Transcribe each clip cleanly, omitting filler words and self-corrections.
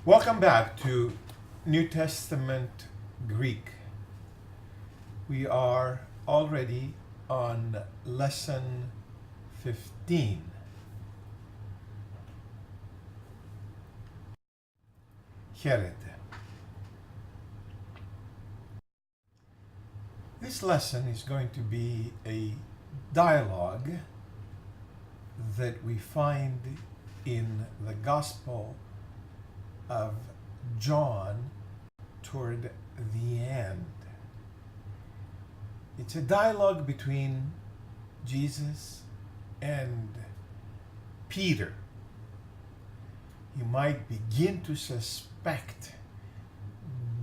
Welcome back to New Testament Greek. We are already on lesson 15. Χαίρετε. This lesson is going to be a dialogue that we find in the Gospel of John toward the end. It's a dialogue between Jesus and Peter. You might begin to suspect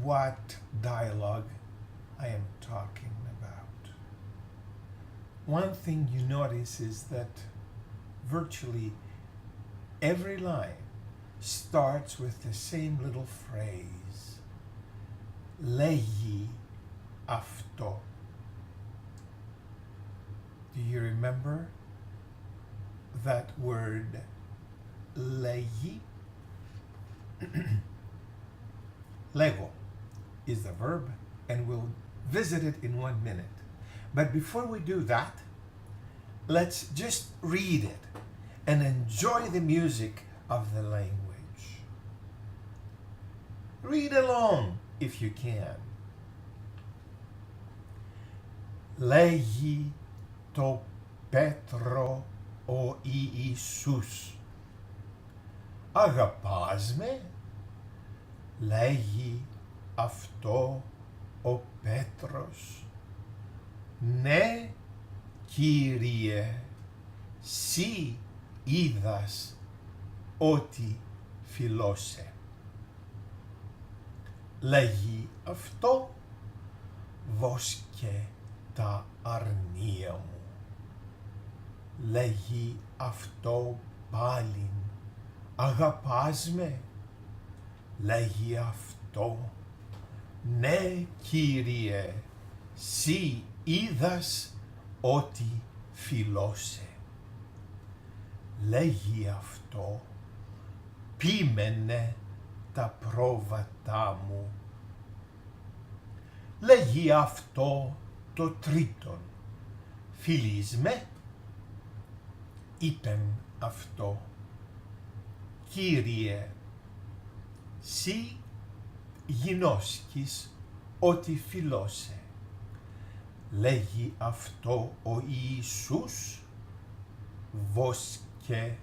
what dialogue I am talking about. One thing you notice is that virtually every line starts with the same little phrase. Λέγει αυτό. Do you remember that word λέγει? Lego is the verb, and we'll visit it in 1 minute. But before we do that, let's just read it and enjoy the music of the language. Read along if you can. Λέγει το Πέτρο ο Ιησούς. Αγαπάς με? Λέγει αυτό ο Πέτρος. Ναι, Κύριε, σύ είδας ότι φιλώσε. Λέγει αυτό, βόσκε τα αρνία μου. Λέγει αυτό πάλιν, αγαπάς με? Λέγει αυτό, ναι, Κύριε, σύ είδας ότι φιλώσε. Λέγει αυτό, πείμενε τα πρόβατά μου. Λέγει αυτό το τρίτον, φιλείς με? Είπεν αυτό, Κύριε, σύ γινώσκεις ότι φιλώσε. Λέγει αυτό ο Ιησούς, βόσκε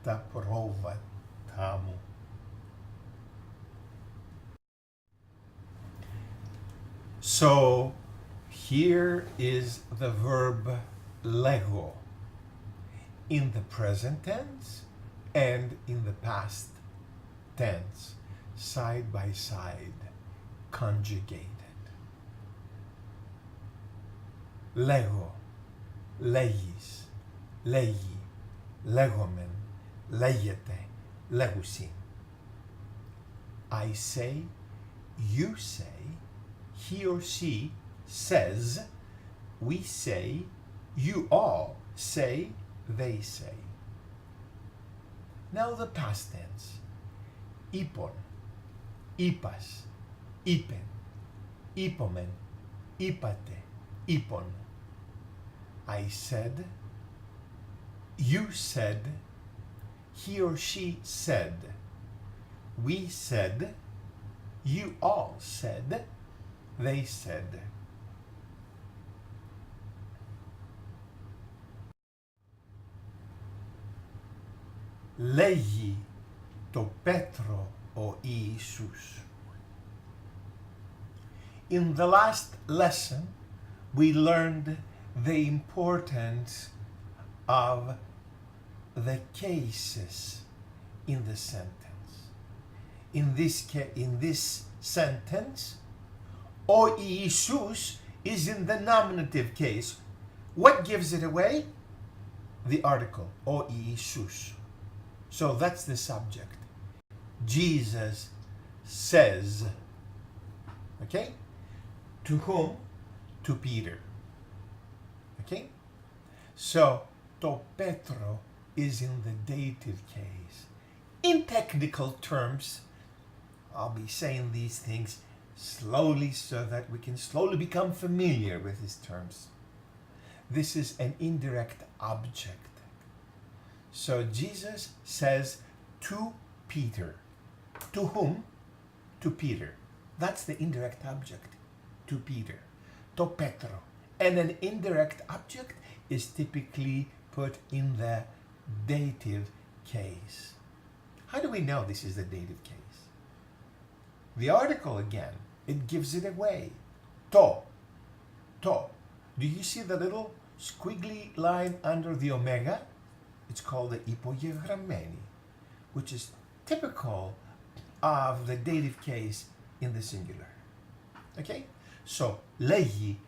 τα πρόβατά μου. So here is the verb lego in the present tense and in the past tense, side by side, conjugated. Λέγω, λέγεις, λέγει, λέγομεν, λέγεται, λέγουσιν. I say, you say, he or she says, we say, you all say, they say. Now the past tense. Είπον, είπας, είπεν, είπομεν, είπατε, είπον. I said, you said, he or she said, we said, you all said, they said. Λέγει το Πέτρο ο Ιησούς. In the last lesson, we learned the importance of the cases in the sentence. In this sentence, ο Ιησούς is in the nominative case. What gives it away? The article, ο Ιησούς. So that's the subject. Jesus says, okay? To whom? To Peter. Okay? So, to Petro is in the dative case. In technical terms, I'll be saying these things slowly so that we can slowly become familiar with these terms. This is an indirect object. So Jesus says to Peter. To whom? To Peter. That's the indirect object. To Peter. To Petro. And an indirect object is typically put in the dative case. How do we know this is the dative case? The article again, it gives it away. To. To. Do you see the little squiggly line under the omega? It's called the υπογεγραμμένη, which is typical of the dative case in the singular. Okay? So, λέγει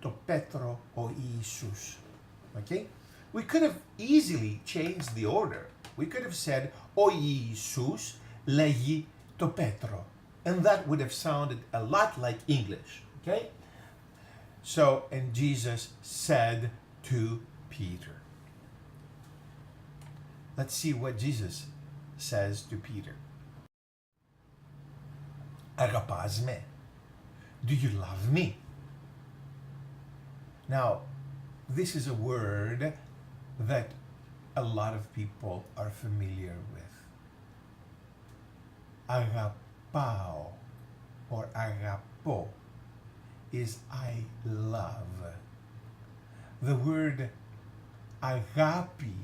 το Πέτρο ο Ιησούς. Okay? We could have easily changed the order. We could have said ο Ιησούς λέγει το Πέτρο. And that would have sounded a lot like English. Okay? So, and Jesus said to Peter. Let's see what Jesus says to Peter. Αγαπάς με? Do you love me? Now, this is a word that a lot of people are familiar with. Αγαπάω or αγαπώ is I love. The word αγάπη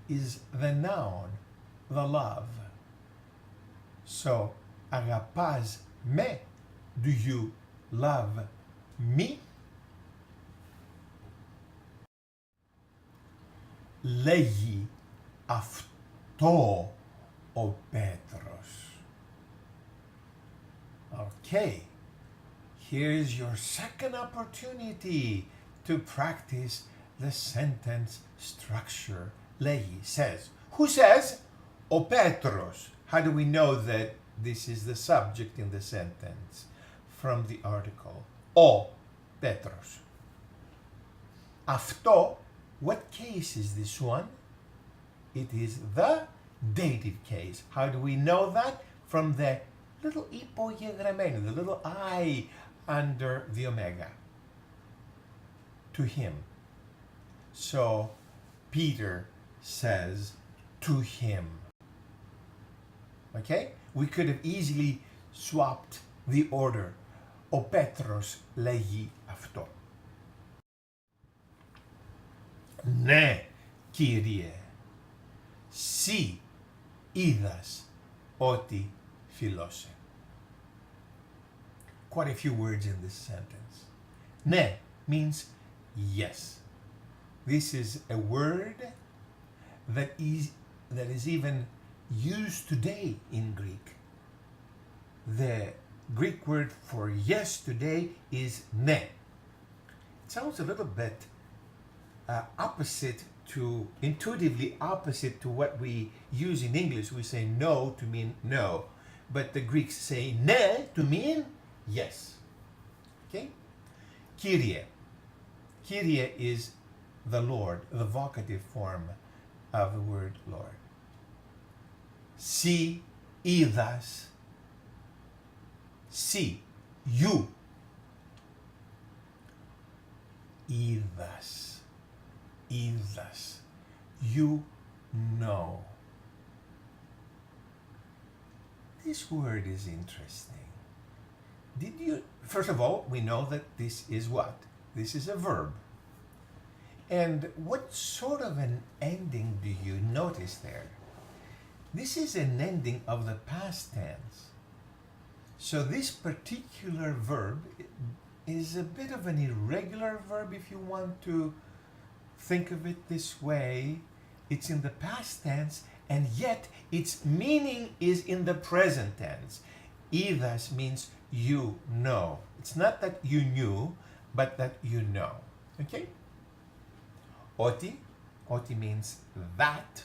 is the noun, the love. So, αγαπάς με? Do you love me? Λέγει αυτό ο Πέτρος. Okay, here's your second opportunity to practice the sentence structure. Λέγει, says. Who says? Ο Πέτρος. How do we know that this is the subject in the sentence? From the article. Ο Πέτρος. Αυτό, what case is this one? It is the dative case. How do we know that? From the little υπογεγραμμένο, the little I under the omega. To him. So, Peter says to him. Okay? We could have easily swapped the order. Ο Πέτρος λέγει αυτό. Ναι, Κύριε, σύ είδας ότι φιλώσε. Quite a few words in this sentence. Ναι means yes. This is a word that is even used today in Greek. The Greek word for yes today is ne. It sounds a little bit intuitively opposite to what we use in English. We say no to mean no, but the Greeks say ne to mean yes. Okay? Kyrie. Kyrie is the Lord, the vocative form of the word Lord. Si, είδας. Si, you. Είδας. Είδας. You know. This word is interesting. First of all, we know that this is what? This is a verb. And what sort of an ending do you notice there? This is an ending of the past tense. So this particular verb is a bit of an irregular verb if you want to think of it this way. It's in the past tense, and yet its meaning is in the present tense. Είδας means you know. It's not that you knew, but that you know. Okay? Ότι. Ότι means that.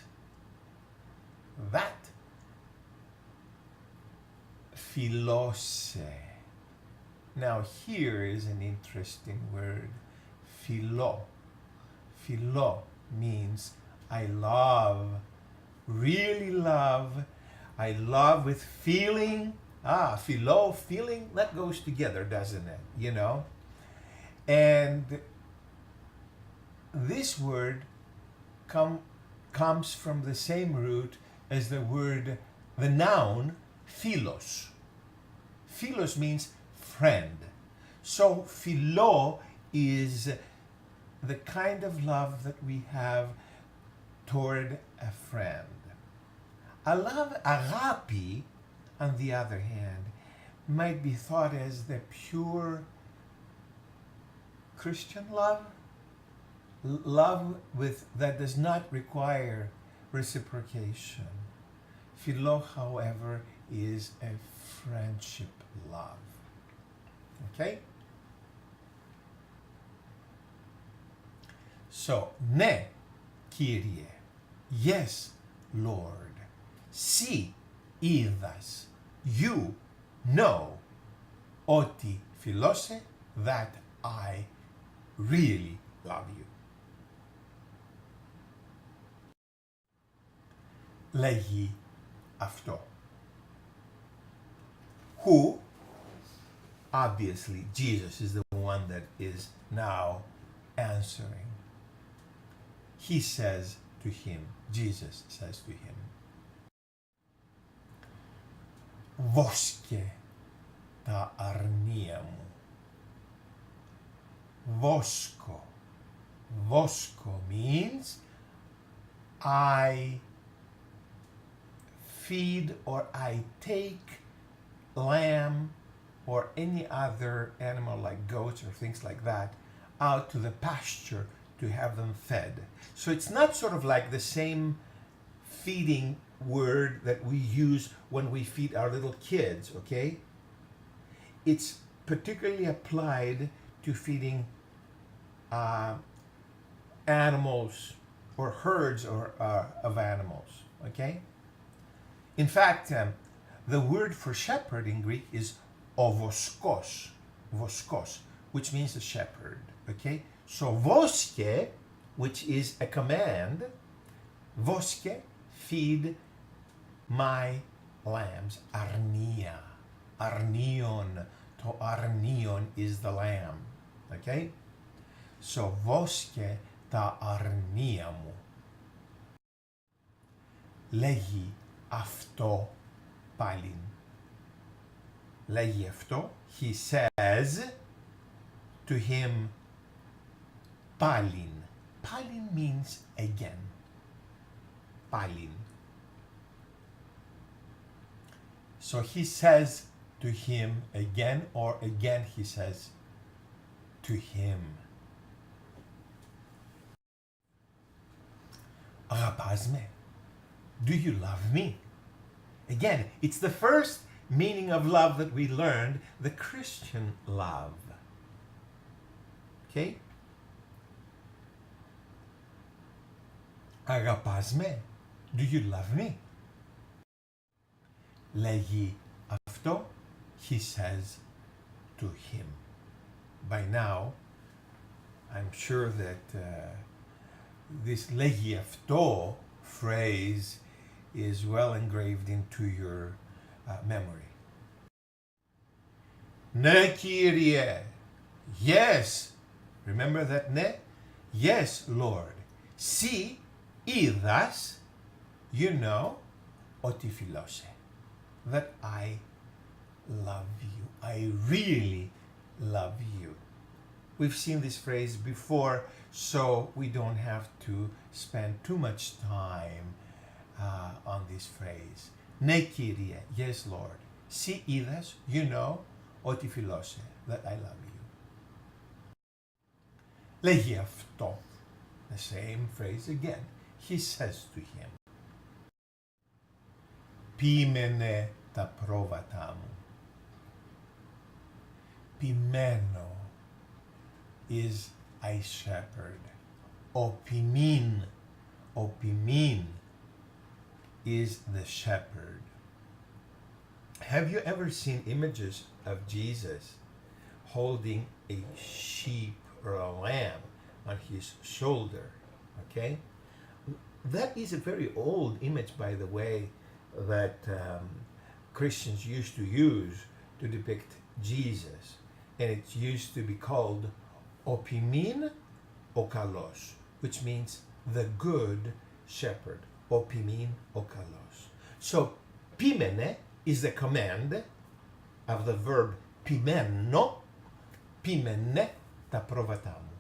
That. Φιλώσε. Now here is an interesting word. Philo. Philo means I love, really love. I love with feeling. Philo, feeling, that goes together, doesn't it? You know? And this word comes from the same root as the noun philos. Philos means friend. So philo is the kind of love that we have toward a friend. Agape, on the other hand, might be thought as the pure Christian love, that does not require reciprocation. Philo, however, is a friendship love. Okay? So, ne, Kyrie, yes, Lord. Si, είδας, you know, ότι φιλώσε, that I really love you. Λέγει αυτό. Who, obviously Jesus is the one that is now answering. He says to him, Jesus says to him, βόσκε τα αρνία μου. Vosko. Vosko means I feed or I take lamb or any other animal like goats or things like that out to the pasture to have them fed. So it's not sort of like the same feeding word that we use when we feed our little kids, okay? It's particularly applied to feeding animals or herds of animals, okay? In fact, the word for shepherd in Greek is ovoskos, voskos, which means a shepherd, okay? So voske, which is a command, voske, feed my lambs, arnia, arnion, to arnion is the lamb, okay? So voske ta arnia μου. Λέγει αυτό πάλιν. Λέγει αυτό, he says to him πάλιν. Πάλιν means again. Πάλιν. So he says to him again, or again he says to him. Αγαπάς με? Do you love me? Again, it's the first meaning of love that we learned, the Christian love. Okay? Αγαπάς με? Do you love me? Λέγει αυτό, he says to him. By now, I'm sure that this λέγει αυτό phrase is well engraved into your memory. Ne Kyrie. Yes. Remember that ne? Yes, Lord. Si είδας, you know, ότι φιλώσε. That I love you. I really love you. We've seen this phrase before, so we don't have to spend too much time on this phrase. Ναι, Kyrie, yes, Lord. Si είδας, you know, ότι φιλώσε, that I love you. Λέγει αυτό, the same phrase again. He says to him, ποίμενε τα πρόβατά μου. Ποιμeno is a shepherd. Opimin is the shepherd. Have you ever seen images of Jesus holding a sheep or a lamb on his shoulder? Okay? That is a very old image, by the way. that Christians used to use to depict Jesus, and it used to be called opimin o kalos, which means the good shepherd. Opimin o kalos. So pimene is the command of the verb pimenno. Pimene ta provatamu.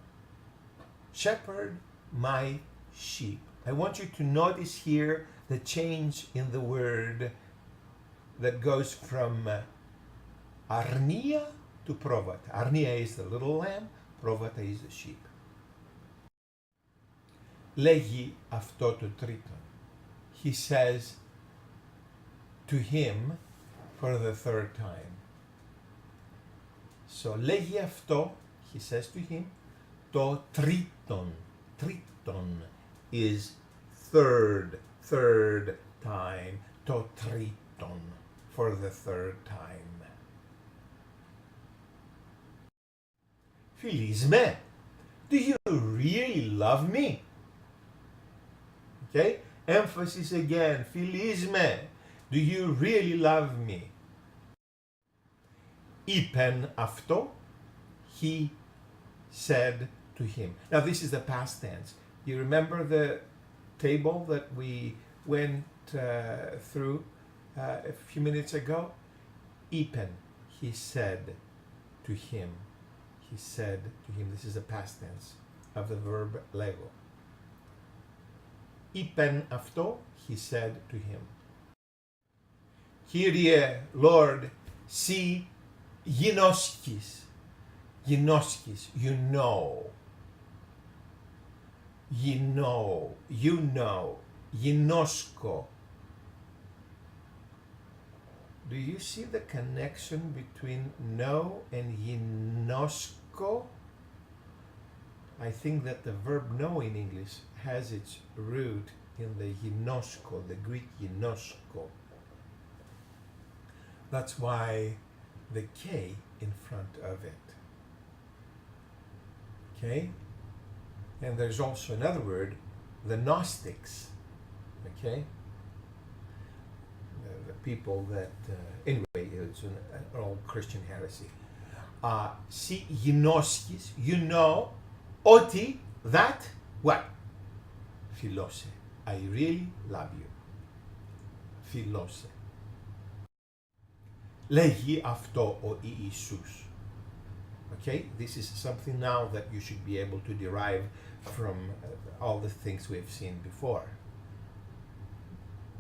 Shepherd my sheep. I want you to notice here the change in the word that goes from arnia to provata. Arnia is the little lamb, provata is the sheep. Λέγει αυτό το τρίτον. He says to him for the third time. So λέγει αυτό, he says to him, το τρίτον. Triton is third time. To triton, for the third time. Feliz me. Do you really love me? Okay, emphasis again. Feliz me. Do you really love me? Είπεν αυτό, he said to him. Now this is the past tense. You remember the table that we went through a few minutes ago? Είπεν, he said to him. He said to him. This is the past tense of the verb λέγω. Είπεν αυτό, he said to him. Kyrie, Lord, si ginoskis. Ginoskis, you know. You know. Ginosko. Do you see the connection between know and ginosko? I think that the verb know in English has its root in the ginosko, the Greek ginosko. That's why the K in front of it. Okay? And there's also another word, the Gnostics. Okay? The people that, anyway, it's an old Christian heresy. Si ginoskis, you know, oti, that, what? Philose. I really love you. Philose. Λέγει αυτό ο Ιησούς. Okay, this is something now that you should be able to derive from all the things we've seen before.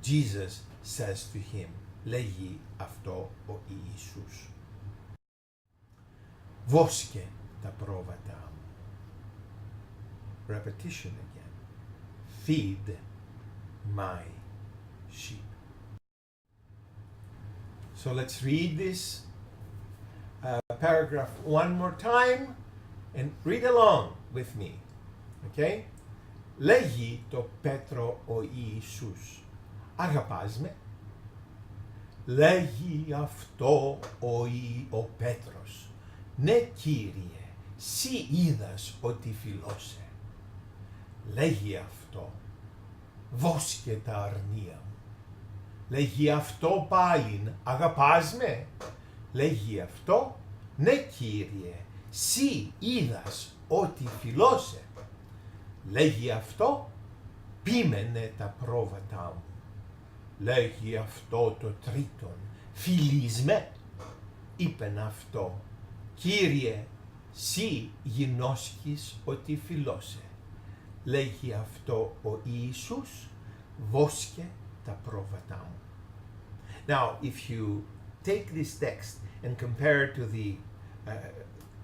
Jesus says to him, λέγει αυτό ο Ιησούς. Βόσκε τα πρόβατά μου. Repetition again. Feed my sheep. So let's read this paragraph one more time and read along with me. Okay? Λέγει το Πέτρο ο Ιησούς. Αγαπάς με? Λέγει αυτό ο Πέτρος. Ναι, Κύριε, σύ είδας ότι φιλώσε. Λέγει αυτό. Βόσκε τα αρνία μου. Λέγει αυτό πάλιν. Αγαπάς με? Λέγει αυτό. Ναι, Κύριε, σύ είδας ότι φιλώσε. Λέγει αυτό. Πίμενε τα πρόβατά μου. Λέγει αυτό το τρίτον. Φιλείς με? Είπεν αυτό. Κύριε, σύ γινώσκεις ότι φιλώσε. Λέγει αυτό ο Ιησούς. Βόσκε τα πρόβατά μου. Now, if you take this text and compare it to the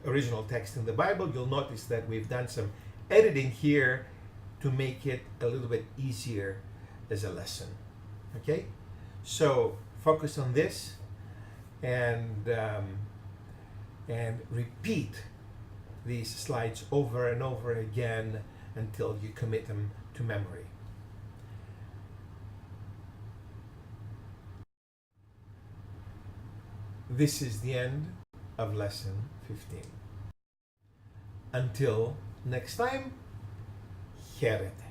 original text in the Bible, you'll notice that we've done some editing here to make it a little bit easier as a lesson. Okay? So, focus on this and repeat these slides over and over again until you commit them to memory. This is the end of lesson 15. Until next time, χαίρετε.